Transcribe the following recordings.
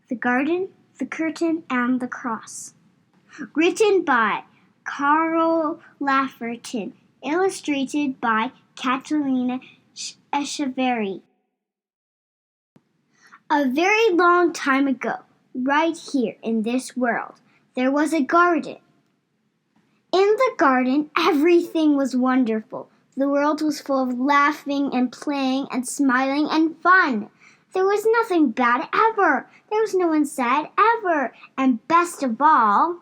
The Garden, the Curtain, and the Cross. Written by Carl Lafferton. Illustrated by Catalina Echeverry. A very long time ago, right here in this world, there was a garden. In the garden, everything was wonderful. The world was full of laughing and playing and smiling and fun. There was nothing bad ever. There was no one sad ever. And best of all,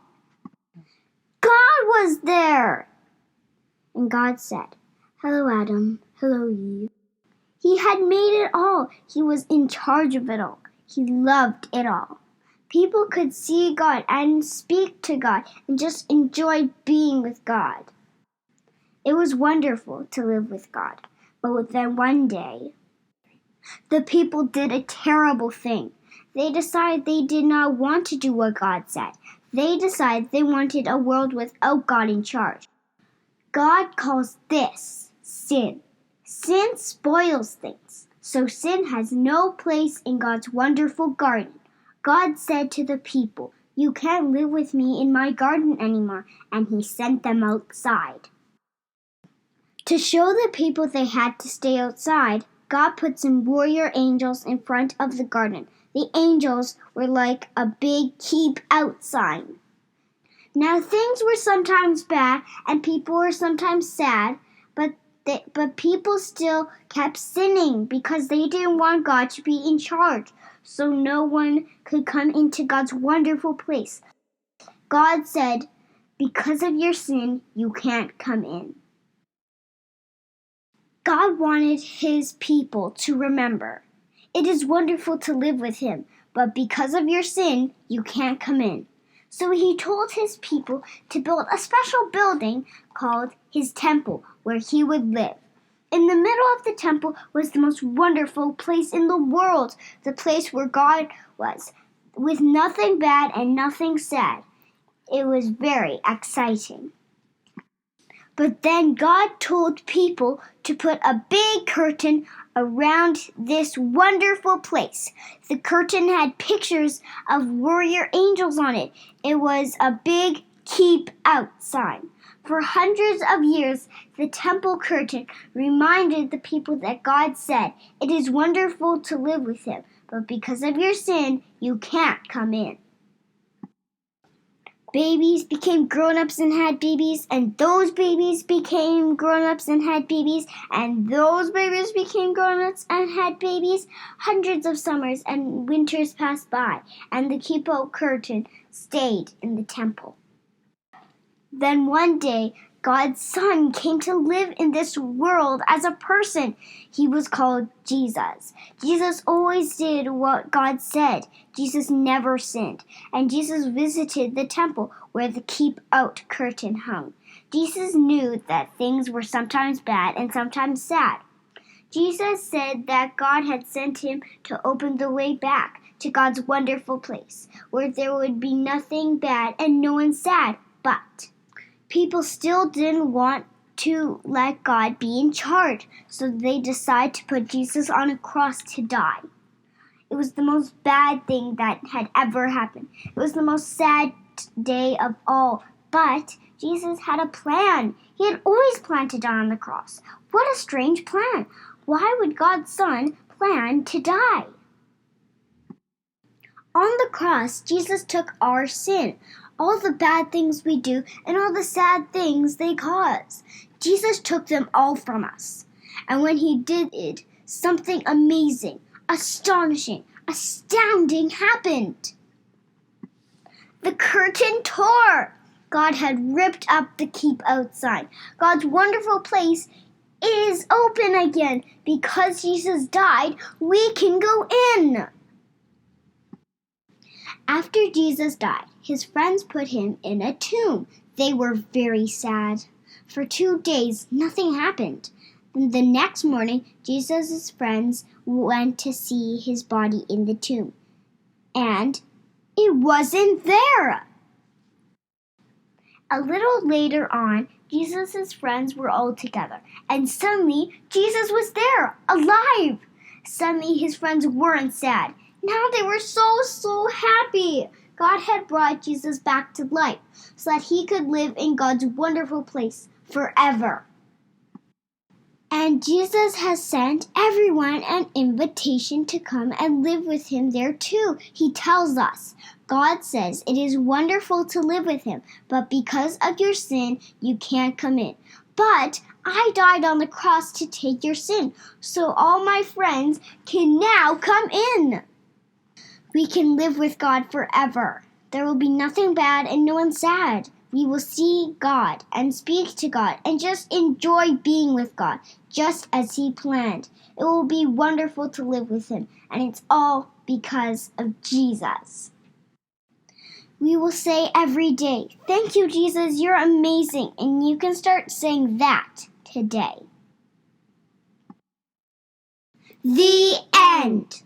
God was there. And God said, "Hello, Adam. Hello, Eve." He had made it all. He was in charge of it all. He loved it all. People could see God and speak to God and just enjoy being with God. It was wonderful to live with God. But then one day, the people did a terrible thing. They decided they did not want to do what God said. They decided they wanted a world without God in charge. God calls this sin. Sin spoils things. So sin has no place in God's wonderful garden. God said to the people, "You can't live with me in my garden anymore," and He sent them outside. To show the people they had to stay outside, God put some warrior angels in front of the garden. The angels were like a big keep out sign. Now things were sometimes bad and people were sometimes sad, but people still kept sinning because they didn't want God to be in charge, so no one could come into God's wonderful place. God said, "Because of your sin, you can't come in." God wanted His people to remember, it is wonderful to live with Him, but because of your sin, you can't come in. So He told His people to build a special building called His temple, where He would live. In the middle of the temple was the most wonderful place in the world, the place where God was, with nothing bad and nothing sad. It was very exciting. But then God told people to put a big curtain around this wonderful place. The curtain had pictures of warrior angels on it. It was a big keep out sign. For hundreds of years, the temple curtain reminded the people that God said, "It is wonderful to live with Him, but because of your sin, you can't come in." Babies became grown-ups and had babies, and those babies became grown-ups and had babies, and those babies became grown-ups and had babies. Hundreds of summers and winters passed by, and the keep-out curtain stayed in the temple. Then one day, God's Son came to live in this world as a person. He was called Jesus. Jesus always did what God said. Jesus never sinned. And Jesus visited the temple where the keep-out curtain hung. Jesus knew that things were sometimes bad and sometimes sad. Jesus said that God had sent Him to open the way back to God's wonderful place, where there would be nothing bad and no one sad. But people still didn't want to let God be in charge, so they decided to put Jesus on a cross to die. It was the most bad thing that had ever happened. It was the most sad day of all. But Jesus had a plan. He had always planned to die on the cross. What a strange plan. Why would God's Son plan to die? On the cross, Jesus took our sin, all the bad things we do, and all the sad things they cause. Jesus took them all from us. And when He did it, something amazing, astonishing, astounding happened. The curtain tore. God had ripped up the keep out sign. God's wonderful place is open again. Because Jesus died, we can go in. After Jesus died, His friends put Him in a tomb. They were very sad. For 2 days, nothing happened. Then the next morning, Jesus' friends went to see His body in the tomb. And it wasn't there. A little later on, Jesus' friends were all together. And suddenly, Jesus was there, alive. Suddenly, His friends weren't sad. Now they were so God had brought Jesus back to life so that he could live in God's wonderful place forever. And Jesus has sent everyone an invitation to come and live with him there too. He tells us, God says it is wonderful to live with him, but because of your sin, you can't come in. But I died on the cross to take your sin, so all my friends can now come in. We can live with God forever. There will be nothing bad and no one sad. We will see God and speak to God and just enjoy being with God, just as he planned. It will be wonderful to live with him, and it's all because of Jesus. We will say every day, thank you, Jesus, you're amazing, and you can start saying that today. The end.